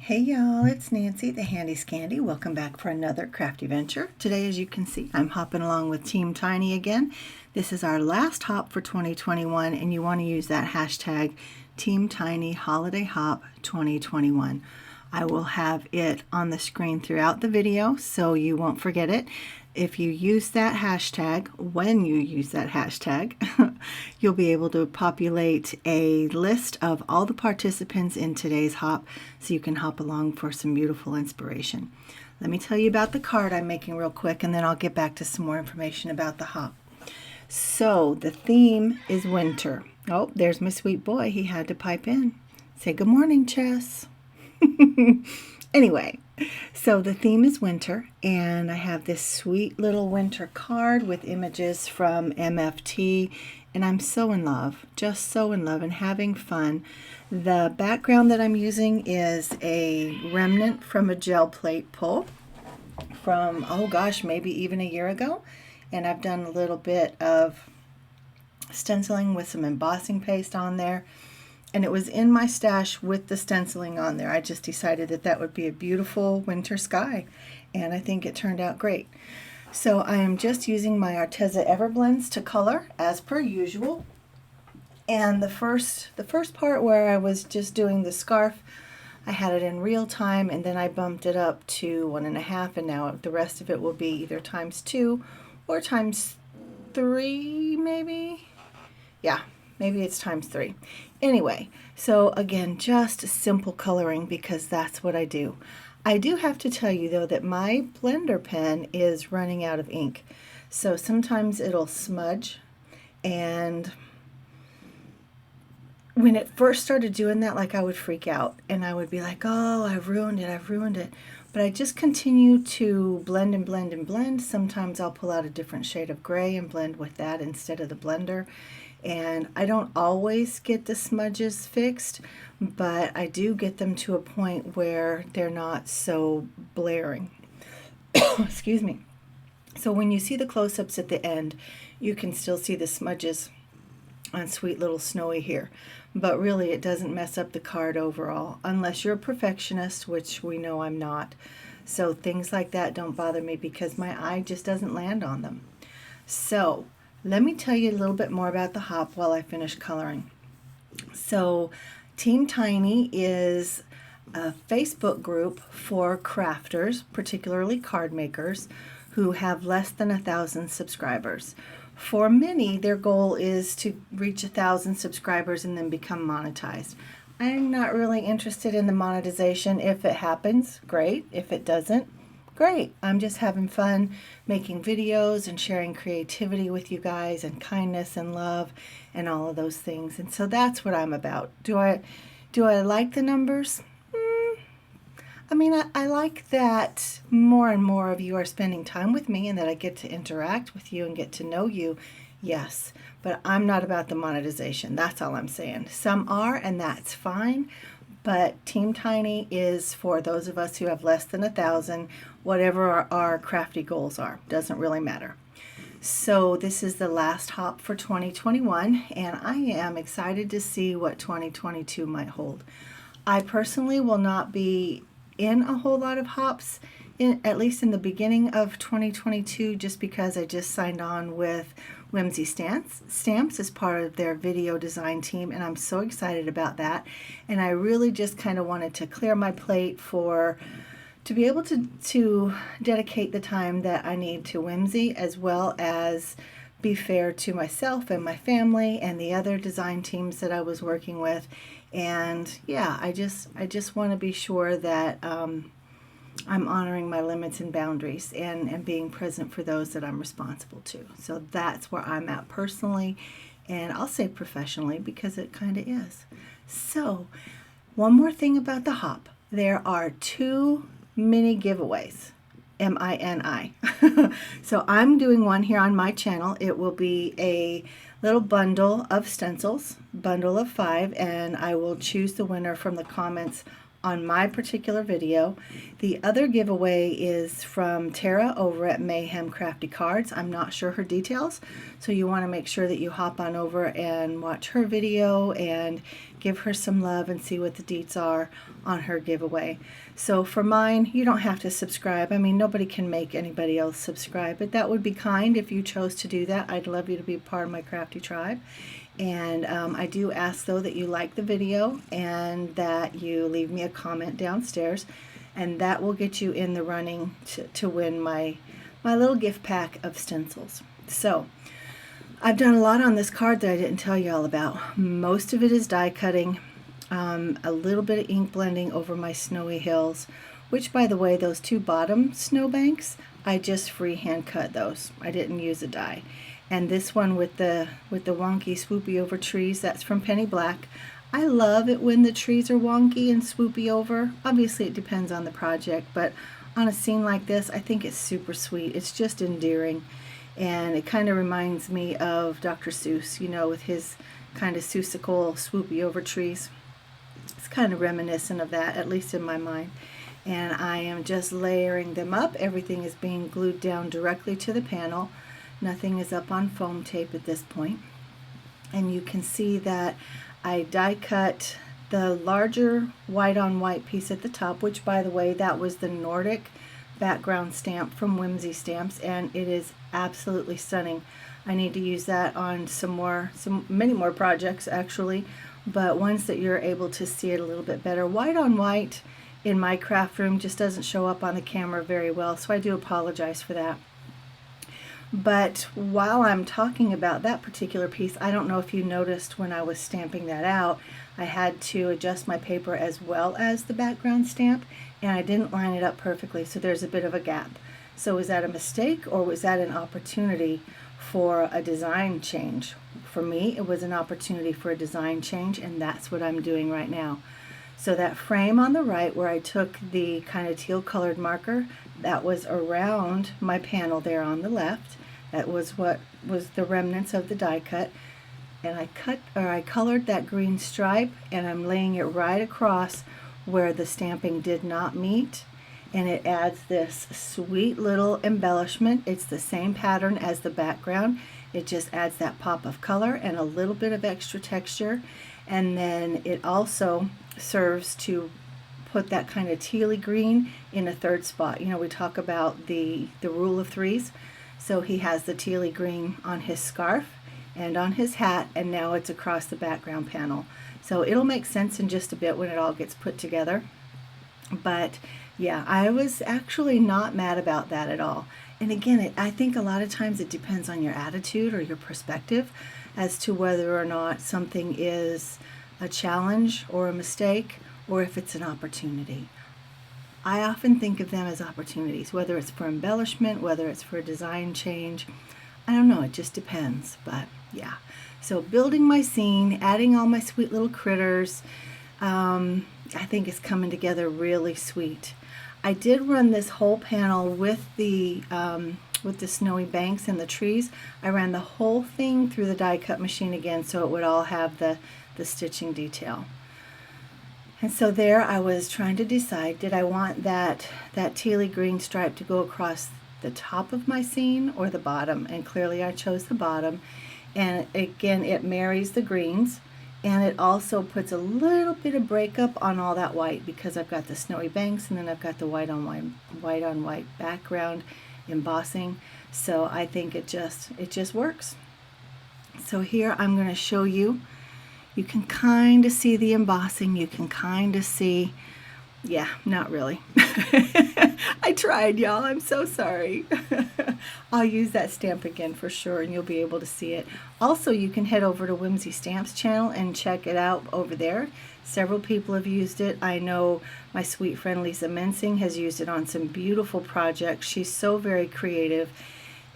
Hey y'all, it's Nancy, the Handy Scandy. Welcome back for another crafty venture. Today, as you can see, I'm hopping along with Team Tiny again. This is our last hop for 2021, and you want to use that hashtag Team Tiny Holiday Hop 2021. I will have it on the screen throughout the video, so you won't forget it. If you use that hashtag, when you use that hashtag, you'll be able to populate a list of all the participants in today's hop so you can hop along for some beautiful inspiration. Let me tell you about the card I'm making real quick, and then I'll get back to some more information about the hop. So the theme is winter. Oh, there's my sweet boy. He had to pipe in. Say good morning, Chess. Anyway, so the theme is winter, and I have this sweet little winter card with images from MFT, and I'm so in love, just so in love and having fun. The background that I'm using is a remnant from a gel plate pull from, oh gosh, maybe even a year ago, and I've done a little bit of stenciling with some embossing paste on there. And it was in my stash with the stenciling on there. I just decided that that would be a beautiful winter sky, and I think it turned out great. So I am just using my Arteza Everblends to color as per usual. And the first part where I was just doing the scarf, I had it in real time, and then I bumped it up to 1.5, and now the rest of it will be either ×2 or ×3 maybe. Yeah. Maybe it's ×3. Anyway, so again, just simple coloring because that's what I do. I do have to tell you though that my blender pen is running out of ink. So sometimes it'll smudge, and when it first started doing that, like I would freak out and I would be like, oh, I've ruined it. But I just continue to blend and blend and blend. Sometimes I'll pull out a different shade of gray and blend with that instead of the blender. And I don't always get the smudges fixed, but I do get them to a point where they're not so blaring. Excuse me. So when you see the close-ups at the end, you can still see the smudges on sweet little Snowy here. But really, it doesn't mess up the card overall, unless you're a perfectionist, which we know I'm not. So things like that don't bother me because my eye just doesn't land on them. So let me tell you a little bit more about the hop while I finish coloring. So Team Tiny is a Facebook group for crafters, particularly card makers, who have less than 1,000 subscribers. For many, their goal is to reach 1,000 subscribers and then become monetized. I'm not really interested in the monetization. If it happens, great. If it doesn't, great. I'm just having fun making videos and sharing creativity with you guys and kindness and love and all of those things. And so that's what I'm about. Do I like the numbers? I mean, I like that more and more of you are spending time with me and that I get to interact with you and get to know you. Yes, but I'm not about the monetization. That's all I'm saying. Some are, and that's fine. But Team Tiny is for those of us who have less than 1,000, whatever our crafty goals are. Doesn't really matter. So this is the last hop for 2021, and I am excited to see what 2022 might hold. I personally will not be in a whole lot of hops, at least in the beginning of 2022, just because I just signed on with Whimsy Stamps as part of their video design team, and I'm so excited about that. And I really just kind of wanted to clear my plate to be able to dedicate the time that I need to Whimsy, as well as be fair to myself and my family and the other design teams that I was working with. And yeah, I just want to be sure that I'm honoring my limits and boundaries and being present for those that I'm responsible to. So that's where I'm at personally, and I'll say professionally because it kind of is. So one more thing about the hop. There are 2 mini giveaways. MINI. So I'm doing one here on my channel. It will be a little bundle of stencils, bundle of 5, and I will choose the winner from the comments on my particular video. The other giveaway is from Terra over at Mayham Crafty Cards. I'm not sure her details, so you want to make sure that you hop on over and watch her video and give her some love and see what the deets are on her giveaway. So for mine, you don't have to subscribe. I mean, nobody can make anybody else subscribe, but that would be kind if you chose to do that. I'd love you to be part of my crafty tribe. And I do ask, though, that you like the video and that you leave me a comment downstairs, and that will get you in the running to win my little gift pack of stencils. So I've done a lot on this card that I didn't tell you all about. Most of it is die cutting, a little bit of ink blending over my snowy hills, which, by the way, those two bottom snowbanks, I just freehand cut those. I didn't use a die. And this one with the wonky swoopy over trees, that's from Penny Black. I love it when the trees are wonky and swoopy over. Obviously it depends on the project, but on a scene like this, I think it's super sweet. It's just endearing, and it kind of reminds me of Dr. Seuss, you know, with his kind of Seussical swoopy over trees. It's kind of reminiscent of that, at least in my mind. And I am just layering them up. Everything is being glued down directly to the panel. Nothing is up on foam tape at this point. And you can see that I die cut the larger white on white piece at the top, which, by the way, that was the Nordic background stamp from Whimsy Stamps, and it is absolutely stunning. I need to use that on many more projects actually, but ones that you're able to see it a little bit better. White on white in my craft room just doesn't show up on the camera very well, so I do apologize for that. But while I'm talking about that particular piece, I don't know if you noticed when I was stamping that out, I had to adjust my paper as well as the background stamp, and I didn't line it up perfectly, so there's a bit of a gap. So was that a mistake, or was that an opportunity for a design change? For me, it was an opportunity for a design change, and that's what I'm doing right now. So that frame on the right where I took the kind of teal colored marker, that was around my panel there on the left. That was what was the remnants of the die cut. And I colored that green stripe, and I'm laying it right across where the stamping did not meet. And it adds this sweet little embellishment. It's the same pattern as the background. It just adds that pop of color and a little bit of extra texture. And then it also serves to put that kind of tealy green in a third spot. You know, we talk about the rule of threes. So he has the tealy green on his scarf and on his hat, and now it's across the background panel. So it'll make sense in just a bit when it all gets put together. But yeah, I was actually not mad about that at all. And again, I think a lot of times it depends on your attitude or your perspective as to whether or not something is a challenge or a mistake, or if it's an opportunity. I often think of them as opportunities, whether it's for embellishment, whether it's for a design change. I don't know, it just depends, but yeah. So building my scene, adding all my sweet little critters, I think it's coming together really sweet. I did run this whole panel with the snowy banks and the trees. I ran the whole thing through the die cut machine again so it would all have the stitching detail. And so there I was trying to decide, did I want that tealy green stripe to go across the top of my scene or the bottom? And clearly I chose the bottom. And again, it marries the greens, and it also puts a little bit of breakup on all that white because I've got the snowy banks and then I've got the white on white background embossing. So I think it just works. So here I'm going to show you. You can kind of see the embossing. You can kind of see, yeah, not really. I tried, y'all. I'm so sorry. I'll use that stamp again for sure, and you'll be able to see it. Also, you can head over to Whimsy Stamps channel and check it out over there. Several people have used it. I know my sweet friend Lisa Mensing has used it on some beautiful projects. She's so very creative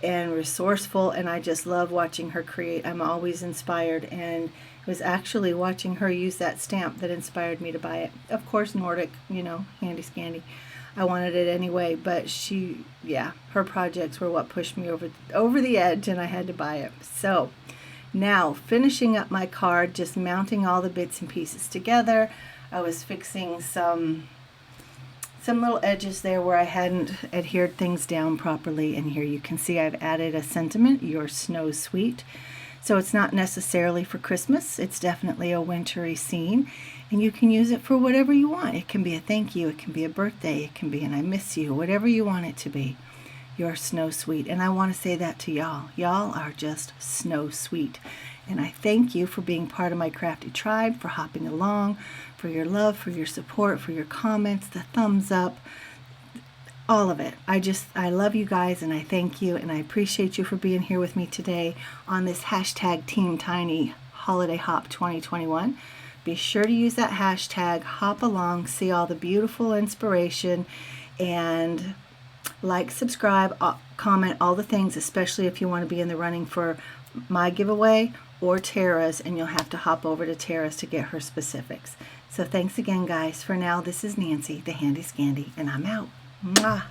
and resourceful, and I just love watching her create. I'm always inspired, and it was actually watching her use that stamp that inspired me to buy it. Of course, Nordic, you know, handy scandy. I wanted it anyway, but her projects were what pushed me over the edge, and I had to buy it. So now finishing up my card, just mounting all the bits and pieces together. I was fixing some little edges there where I hadn't adhered things down properly, and here you can see I've added a sentiment, "Your snow sweet." So it's not necessarily for Christmas, it's definitely a wintry scene, and you can use it for whatever you want. It can be a thank you, it can be a birthday, it can be an I miss you, whatever you want it to be. You're snow sweet, and I want to say that to y'all. Y'all are just snow sweet, and I thank you for being part of my Crafty tribe, for hopping along, for your love, for your support, for your comments, the thumbs up, all of it. I love you guys, and I thank you, and I appreciate you for being here with me today on this hashtag Team Tiny Holiday Hop 2021. Be sure to use that hashtag, hop along, see all the beautiful inspiration, and like, subscribe, comment, all the things, especially if you want to be in the running for my giveaway or Terra's, and you'll have to hop over to Terra's to get her specifics. So thanks again, guys. For now, this is Nancy, the Handy Scandy, and I'm out. Mwah.